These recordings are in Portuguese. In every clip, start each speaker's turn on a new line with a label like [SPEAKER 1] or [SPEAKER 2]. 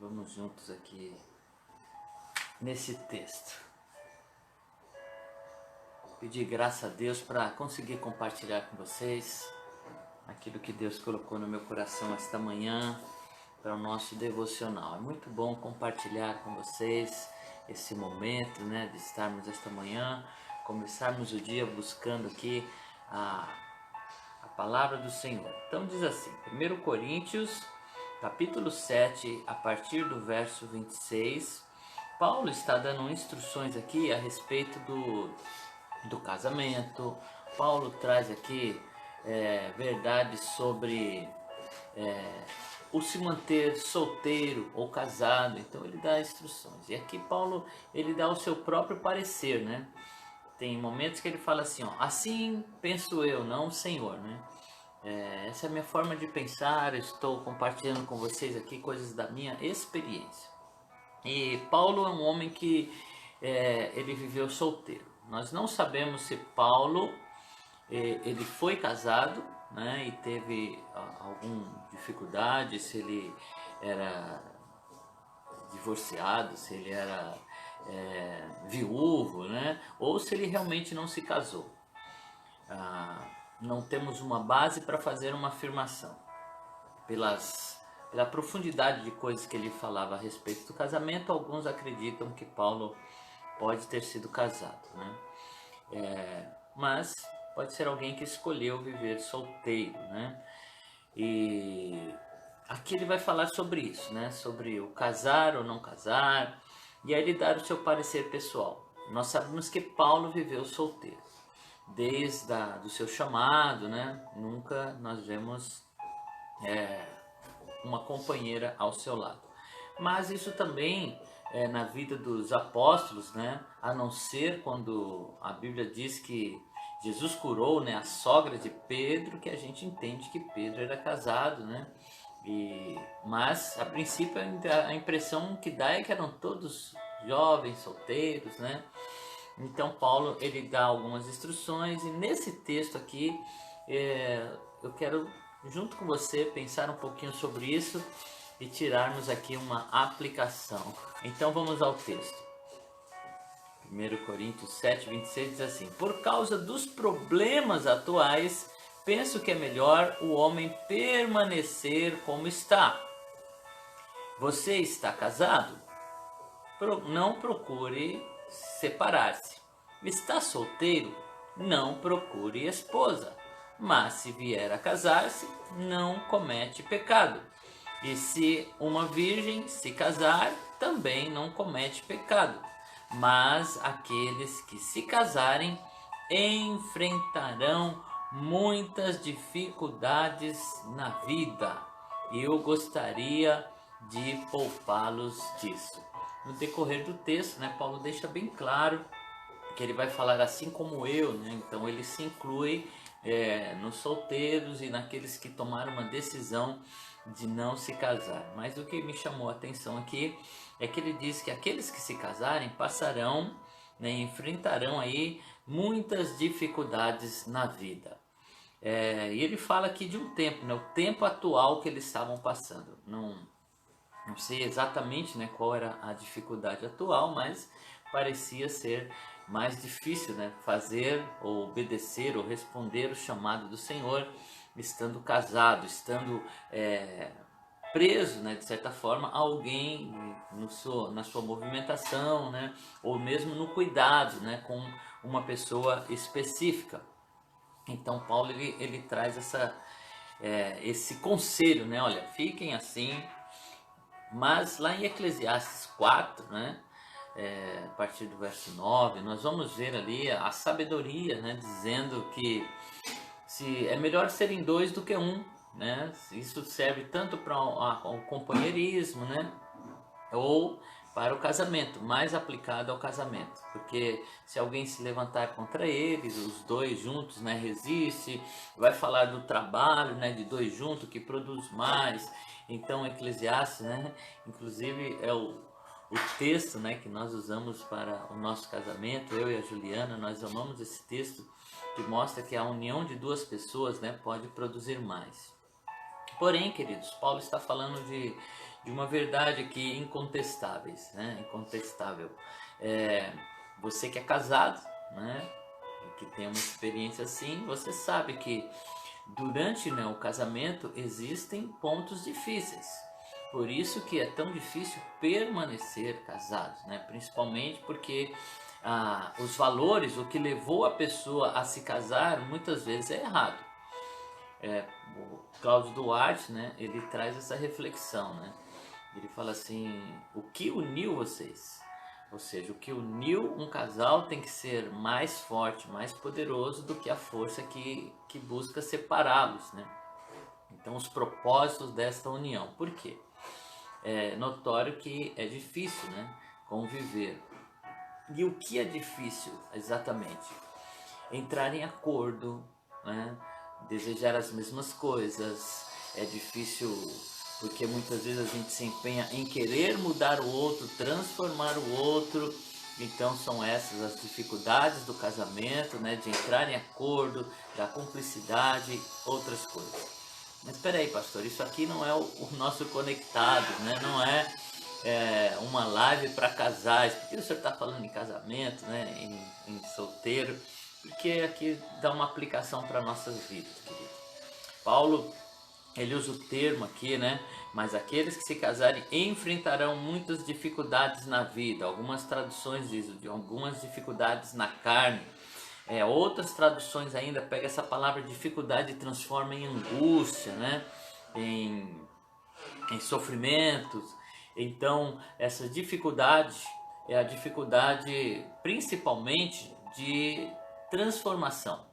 [SPEAKER 1] Vamos juntos aqui nesse texto. Pedir graça a Deus para conseguir compartilhar com vocês aquilo que Deus colocou no meu coração esta manhã para o nosso devocional. É muito bom compartilhar com vocês esse momento, né, de estarmos esta manhã, começarmos o dia buscando aqui a palavra do Senhor. Então diz assim, 1 Coríntios, capítulo 7, a partir do verso 26, Paulo está dando instruções aqui a respeito do casamento. Paulo traz aqui verdades sobre o se manter solteiro ou casado. Então ele dá instruções. E aqui Paulo ele dá o seu próprio parecer, né? Tem momentos que ele fala assim, ó, assim penso eu, não o Senhor, né? Essa é a minha forma de pensar, estou compartilhando com vocês aqui coisas da minha experiência. E Paulo é um homem que ele viveu solteiro. Nós não sabemos se Paulo ele foi casado, né, e teve alguma dificuldade, se ele era divorciado, se ele era viúvo, né, ou se ele realmente não se casou. Não temos uma base para fazer uma afirmação. Pela profundidade de coisas que ele falava a respeito do casamento, alguns acreditam que Paulo pode ter sido casado, né? Mas pode ser alguém que escolheu viver solteiro, né? E aqui ele vai falar sobre isso, né? Sobre o casar ou não casar, e aí ele dá o seu parecer pessoal. Nós sabemos que Paulo viveu solteiro desde do seu chamado, né? Nunca nós vemos uma companheira ao seu lado. Mas isso também na vida dos apóstolos, né? A não ser quando a Bíblia diz que Jesus curou, né, a sogra de Pedro, que a gente entende que Pedro era casado, né? Mas a princípio a impressão que dá é que eram todos jovens, solteiros, né? Então Paulo ele dá algumas instruções e nesse texto aqui eu quero junto com você pensar um pouquinho sobre isso e tirarmos aqui uma aplicação. Então vamos ao texto. 1 Coríntios 7, 26 diz assim: por causa dos problemas atuais, penso que é melhor o homem permanecer como está. Você está casado? Não procure separar-se. Está solteiro? Não procure esposa. Mas se vier a casar-se, não comete pecado. E se uma virgem se casar, também não comete pecado. Mas aqueles que se casarem enfrentarão muitas dificuldades na vida. E eu gostaria de poupá-los disso. No decorrer do texto, né, Paulo deixa bem claro que ele vai falar assim como eu, né? Então ele se inclui nos solteiros e naqueles que tomaram uma decisão de não se casar. Mas o que me chamou a atenção aqui é que ele diz que aqueles que se casarem passarão, né, enfrentarão aí muitas dificuldades na vida. E ele fala aqui de um tempo, né, o tempo atual que eles estavam passando. Não sei exatamente, né, qual era a dificuldade atual, mas parecia ser mais difícil, né, fazer ou obedecer ou responder o chamado do Senhor estando casado, estando preso, né, de certa forma, a alguém na sua movimentação, né, ou mesmo no cuidado, né, com uma pessoa específica. Então Paulo ele traz esse conselho, né, olha, fiquem assim. Mas lá em Eclesiastes 4, né, a partir do verso 9, nós vamos ver ali a sabedoria, né, dizendo que se é melhor serem dois do que um, né? Isso serve tanto para o companheirismo, né, ou para o casamento, mais aplicado ao casamento, porque se alguém se levantar contra eles, os dois juntos, né, resiste, vai falar do trabalho, né, de dois juntos que produz mais. Então Eclesiastes, né, inclusive é o texto, né, que nós usamos para o nosso casamento. Eu e a Juliana, nós amamos esse texto que mostra que a união de duas pessoas, né, pode produzir mais. Porém, queridos, Paulo está falando de uma verdade aqui incontestáveis, né? Incontestável. Você que é casado, né? Que tem uma experiência assim, você sabe que durante, né, o casamento existem pontos difíceis. Por isso que é tão difícil permanecer casados, né? Principalmente porque os valores, o que levou a pessoa a se casar, muitas vezes é errado. O Cláudio Duarte, né, ele traz essa reflexão, né? Ele fala assim, o que uniu vocês? Ou seja, o que uniu um casal tem que ser mais forte, mais poderoso do que a força que busca separá-los, né? Então, os propósitos desta união. Por quê? É notório que é difícil, né, conviver. E o que é difícil exatamente? Entrar em acordo, né? Desejar as mesmas coisas. É difícil porque muitas vezes a gente se empenha em querer mudar o outro, transformar o outro. Então são essas as dificuldades do casamento, né? De entrar em acordo, da cumplicidade, outras coisas. Mas espera aí, pastor, isso aqui não é o nosso conectado, né? Não é uma live para casais. Por que o senhor está falando em casamento, né? Em solteiro? Porque aqui dá uma aplicação para nossas vidas, querido. Paulo, ele usa o termo aqui, né? Mas aqueles que se casarem enfrentarão muitas dificuldades na vida. Algumas traduções dizem de algumas dificuldades na carne. Outras traduções ainda pegam essa palavra dificuldade e transforma em angústia, né? Em sofrimentos. Então, essa dificuldade é a dificuldade principalmente de transformação,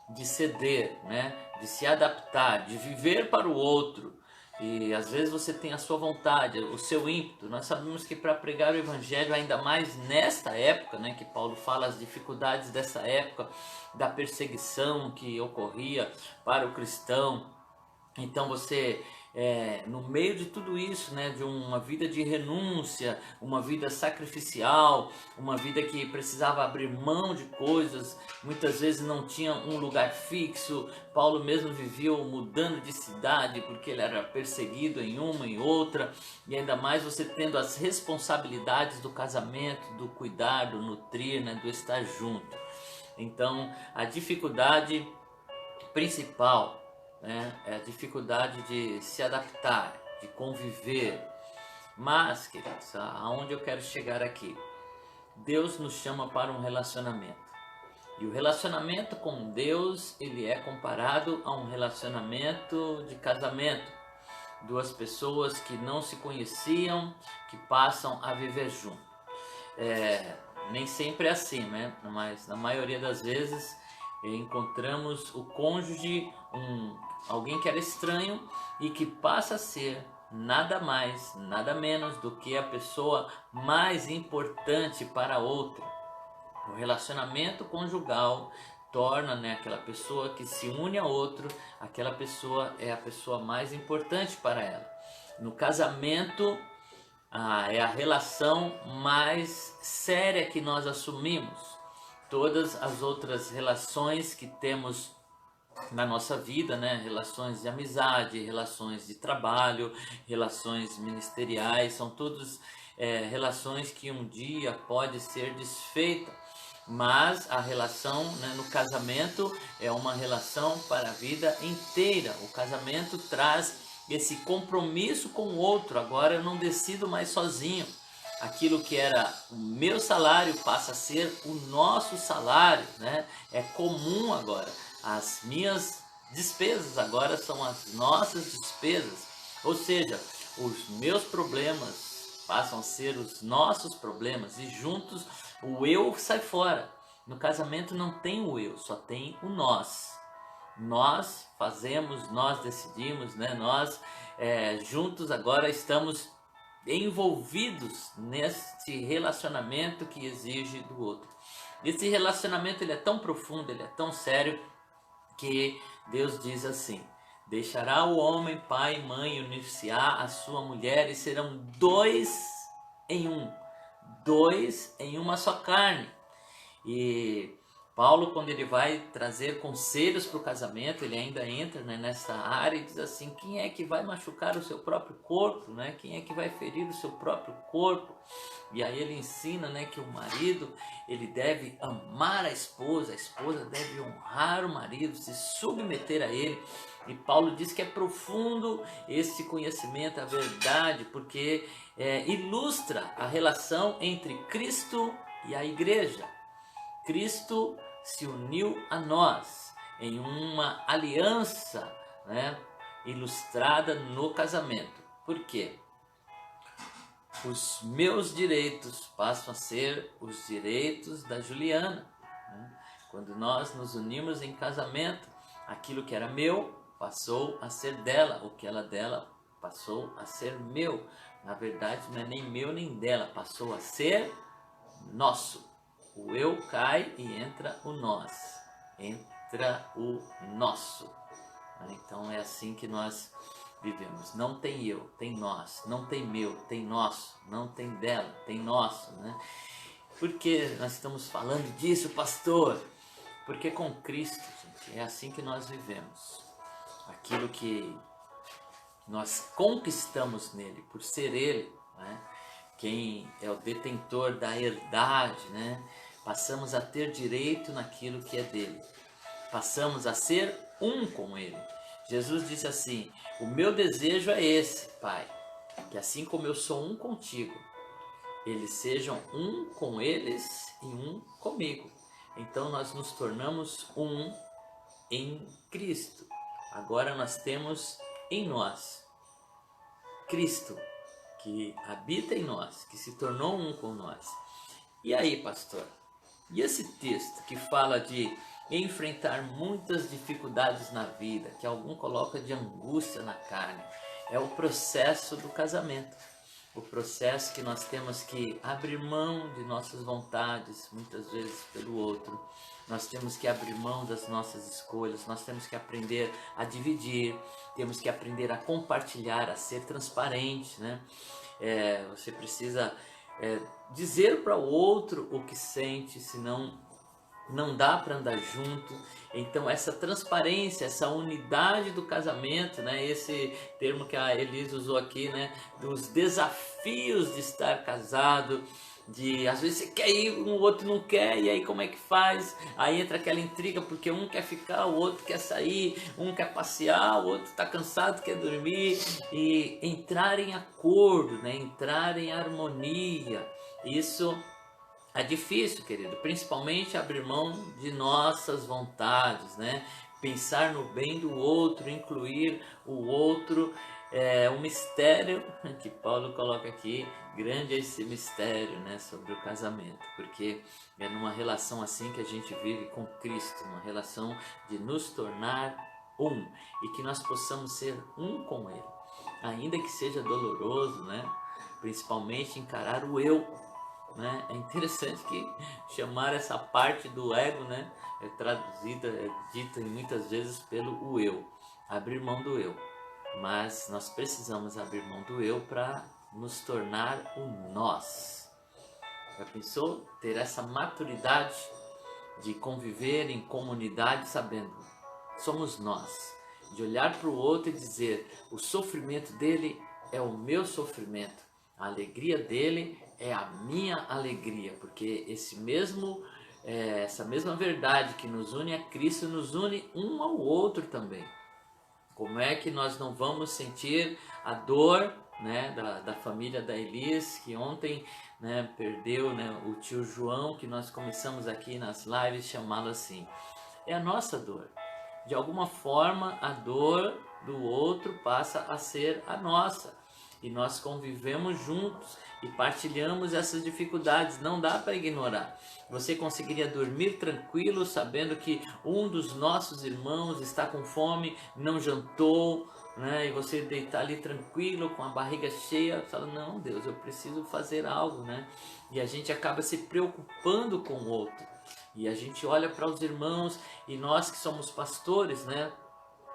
[SPEAKER 1] de ceder, né? De se adaptar, de viver para o outro. E às vezes você tem a sua vontade, o seu ímpeto. Nós sabemos que para pregar o evangelho, ainda mais nesta época, né, que Paulo fala as dificuldades dessa época, da perseguição que ocorria para o cristão. Então você, no meio de tudo isso, né, de uma vida de renúncia, uma vida sacrificial, uma vida que precisava abrir mão de coisas, muitas vezes não tinha um lugar fixo. Paulo mesmo vivia mudando de cidade porque ele era perseguido em uma e outra, e ainda mais você tendo as responsabilidades do casamento, do cuidar, do nutrir, né, do estar junto. Então a dificuldade principal, né, é a dificuldade de se adaptar, de conviver. Mas, queridos, aonde eu quero chegar aqui? Deus nos chama para um relacionamento. E o relacionamento com Deus, ele é comparado a um relacionamento de casamento. Duas pessoas que não se conheciam, que passam a viver junto. Nem sempre é assim, né? Mas na maioria das vezes encontramos o cônjuge, alguém que era estranho e que passa a ser nada mais, nada menos do que a pessoa mais importante para a outra. O relacionamento conjugal torna, né, aquela pessoa que se une a outro, aquela pessoa é a pessoa mais importante para ela. No casamento, é a relação mais séria que nós assumimos. Todas as outras relações que temos na nossa vida, né? Relações de amizade, relações de trabalho, relações ministeriais, são todas relações que um dia pode ser desfeita. Mas a relação, né, no casamento é uma relação para a vida inteira. O casamento traz esse compromisso com o outro. Agora eu não decido mais sozinho. Aquilo que era o meu salário passa a ser o nosso salário, né? É comum agora. As minhas despesas agora são as nossas despesas. Ou seja, os meus problemas passam a ser os nossos problemas e juntos o eu sai fora. No casamento não tem o eu, só tem o nós. Nós fazemos, nós decidimos, né? Nós juntos agora estamos envolvidos nesse relacionamento que exige do outro. Esse relacionamento ele é tão profundo, ele é tão sério, que Deus diz assim: deixará o homem pai e mãe, unir-se-á a sua mulher e serão dois em uma só carne. E Paulo, quando ele vai trazer conselhos para o casamento, ele ainda entra, né, nessa área e diz assim: quem é que vai machucar o seu próprio corpo, né? Quem é que vai ferir o seu próprio corpo? E aí ele ensina, né, que o marido, ele deve amar a esposa deve honrar o marido, se submeter a ele. E Paulo diz que é profundo esse conhecimento, a verdade, porque ilustra a relação entre Cristo e a igreja. Cristo se uniu a nós em uma aliança, né, ilustrada no casamento. Por quê? Os meus direitos passam a ser os direitos da Juliana, né? Quando nós nos unimos em casamento, aquilo que era meu passou a ser dela, o que era dela passou a ser meu. Na verdade, não é nem meu nem dela, passou a ser nosso. O eu cai e entra o nós, entra o nosso. Então é assim que nós vivemos. Não tem eu, tem nós. Não tem meu, tem nosso. Não tem dela, tem nosso, né? Por que nós estamos falando disso, pastor? Porque com Cristo, gente, é assim que nós vivemos. Aquilo que nós conquistamos nele, por ser ele, né? Quem é o detentor da herdade, né? Passamos a ter direito naquilo que é dele. Passamos a ser um com ele. Jesus disse assim: o meu desejo é esse, Pai, que assim como eu sou um contigo, eles sejam um com eles e um comigo. Então nós nos tornamos um em Cristo. Agora nós temos em nós Cristo, que habita em nós, que se tornou um com nós. E aí, pastor? E esse texto que fala de enfrentar muitas dificuldades na vida, que algum coloca de angústia na carne, é o processo do casamento. O processo que nós temos que abrir mão de nossas vontades, muitas vezes pelo outro. Nós temos que abrir mão das nossas escolhas, nós temos que aprender a dividir, temos que aprender a compartilhar, a ser transparente, né? Você precisa dizer para o outro o que sente, senão não dá para andar junto. Então essa transparência, essa unidade do casamento, né, esse termo que a Elisa usou aqui, né, dos desafios de estar casado, de às vezes você quer ir, o outro não quer, e aí como é que faz? Aí entra aquela intriga, porque um quer ficar, o outro quer sair, um quer passear, o outro está cansado, quer dormir, e entrar em acordo, né, entrar em harmonia. Isso é difícil, querido, principalmente abrir mão de nossas vontades, né? Pensar no bem do outro, incluir o outro. É um mistério que Paulo coloca aqui, grande é esse mistério, né, sobre o casamento, porque é numa relação assim que a gente vive com Cristo, uma relação de nos tornar um e que nós possamos ser um com Ele, ainda que seja doloroso, né? Principalmente encarar o eu. Né? É interessante que chamar essa parte do ego, né, é traduzida, é dita muitas vezes pelo o eu, abrir mão do eu. Mas nós precisamos abrir mão do eu para nos tornar o nós. Já pensou ter essa maturidade de conviver em comunidade sabendo, somos nós, de olhar para o outro e dizer, o sofrimento dele é o meu sofrimento, a alegria dele é a minha alegria, porque essa mesma verdade que nos une a Cristo nos une um ao outro também. Como é que nós não vamos sentir a dor, né, da família da Elis, que ontem, né, perdeu, né, o tio João, que nós começamos aqui nas lives chamá-lo assim. É a nossa dor. De alguma forma, a dor do outro passa a ser a nossa. E nós convivemos juntos e partilhamos essas dificuldades, não dá para ignorar. Você conseguiria dormir tranquilo sabendo que um dos nossos irmãos está com fome, não jantou, né? E você deitar ali tranquilo, com a barriga cheia, fala, não, Deus, eu preciso fazer algo, né? E a gente acaba se preocupando com o outro. E a gente olha para os irmãos, e nós que somos pastores, né?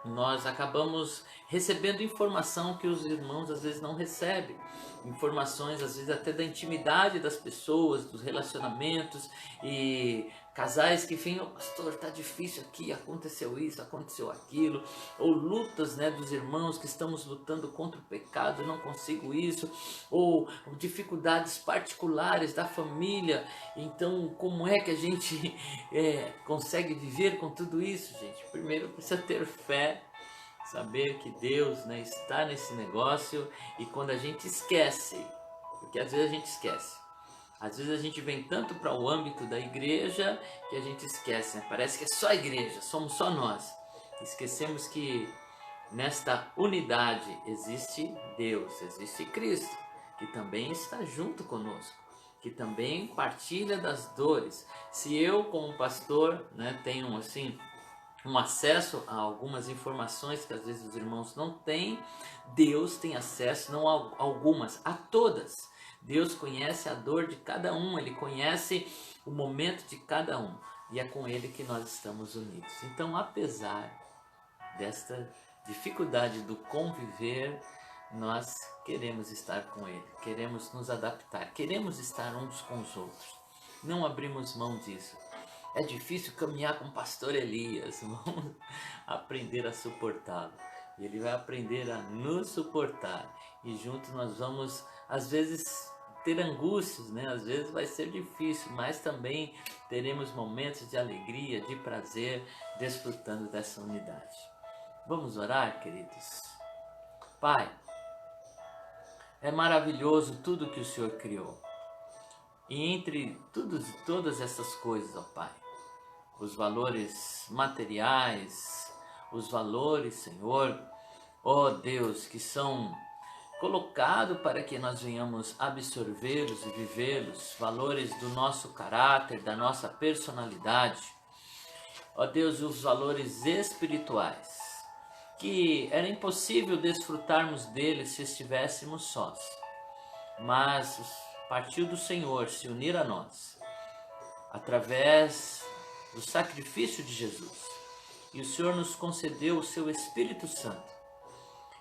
[SPEAKER 1] Nós acabamos recebendo informação que os irmãos às vezes não recebem, informações às vezes até da intimidade das pessoas, dos relacionamentos, e Casais que vêm, pastor, tá difícil aqui, aconteceu isso, aconteceu aquilo. Ou lutas, né, dos irmãos que estamos lutando contra o pecado, não consigo isso. Ou dificuldades particulares da família. Então, como é que a gente consegue viver com tudo isso, gente? Primeiro precisa ter fé, saber que Deus, né, está nesse negócio. E quando a gente esquece, porque às vezes a gente esquece. Às vezes a gente vem tanto para o âmbito da igreja que a gente esquece, né? Parece que é só a igreja, somos só nós. Esquecemos que nesta unidade existe Deus, existe Cristo, que também está junto conosco, que também partilha das dores. Se eu, como pastor, né, tenho assim um acesso a algumas informações que às vezes os irmãos não têm, Deus tem acesso não a algumas, a todas. Deus conhece a dor de cada um, Ele conhece o momento de cada um, e é com Ele que nós estamos unidos. Então, apesar desta dificuldade do conviver, nós queremos estar com Ele, queremos nos adaptar, queremos estar uns com os outros. Não abrimos mão disso. É difícil caminhar com o pastor Elias, vamos aprender a suportá-lo. E ele vai aprender a nos suportar. E juntos nós vamos, às vezes, ter angústias, né? Às vezes vai ser difícil, mas também teremos momentos de alegria, de prazer, desfrutando dessa unidade. Vamos orar, queridos? Pai, é maravilhoso tudo que o Senhor criou. E entre todas essas coisas, ó Pai, os valores materiais, os valores, Senhor, ó Deus, que são colocados para que nós venhamos absorvê-los e vivê-los, valores do nosso caráter, da nossa personalidade, ó Deus, os valores espirituais, que era impossível desfrutarmos deles se estivéssemos sós, mas partiu do Senhor se unir a nós, através do sacrifício de Jesus. E o Senhor nos concedeu o seu Espírito Santo.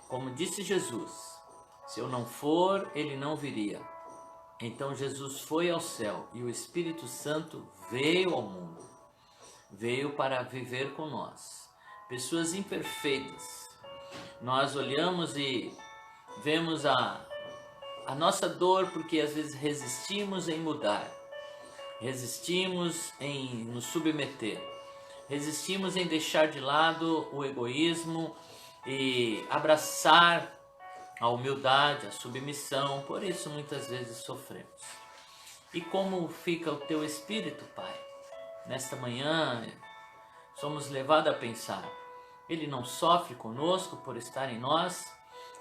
[SPEAKER 1] Como disse Jesus, se eu não for, ele não viria. Então Jesus foi ao céu e o Espírito Santo veio ao mundo. Veio para viver com nós. Pessoas imperfeitas. Nós olhamos e vemos a nossa dor porque às vezes resistimos em mudar. Resistimos em nos submeter, resistimos em deixar de lado o egoísmo e abraçar a humildade, a submissão, por isso muitas vezes sofremos. E como fica o teu espírito, Pai? Nesta manhã somos levados a pensar, ele não sofre conosco por estar em nós?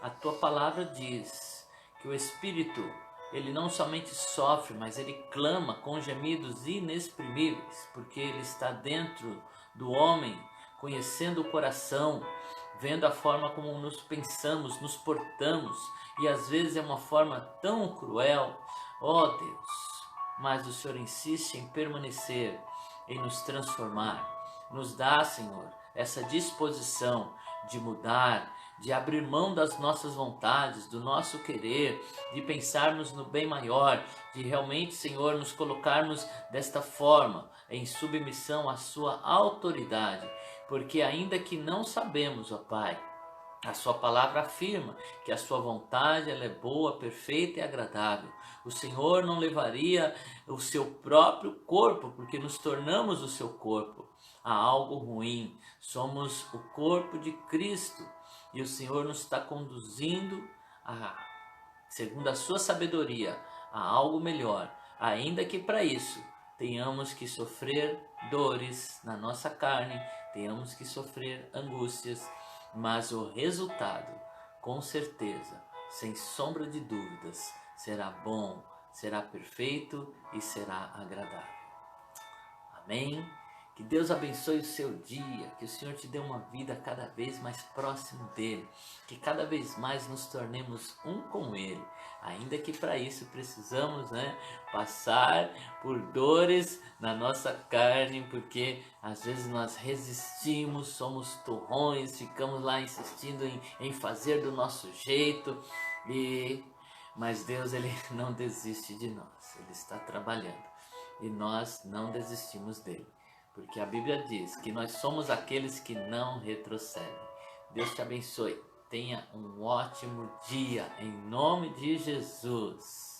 [SPEAKER 1] A tua palavra diz que o Espírito, ele não somente sofre, mas ele clama com gemidos inexprimíveis, porque ele está dentro do homem, conhecendo o coração, vendo a forma como nos pensamos, nos portamos, e às vezes é uma forma tão cruel. Ó Deus, mas o Senhor insiste em permanecer, em nos transformar. Nos dá, Senhor, essa disposição de mudar, de abrir mão das nossas vontades, do nosso querer, de pensarmos no bem maior, de realmente, Senhor, nos colocarmos desta forma, em submissão à sua autoridade, porque ainda que não sabemos, ó Pai, a sua palavra afirma que a sua vontade ela é boa, perfeita e agradável. O Senhor não levaria o seu próprio corpo, porque nos tornamos o seu corpo, a algo ruim. Somos o corpo de Cristo e o Senhor nos está conduzindo, segundo a sua sabedoria, a algo melhor, ainda que para isso tenhamos que sofrer dores na nossa carne, tenhamos que sofrer angústias, mas o resultado, com certeza, sem sombra de dúvidas, será bom, será perfeito e será agradável. Amém? Que Deus abençoe o seu dia, que o Senhor te dê uma vida cada vez mais próximo dEle, que cada vez mais nos tornemos um com Ele, ainda que para isso precisamos, passar por dores na nossa carne, porque às vezes nós resistimos, somos turrões, ficamos lá insistindo em fazer do nosso jeito, mas Deus ele não desiste de nós, Ele está trabalhando. e nós não desistimos dele, porque a Bíblia diz que nós somos aqueles que não retrocedem. Deus te abençoe. Tenha um ótimo dia, em nome de Jesus.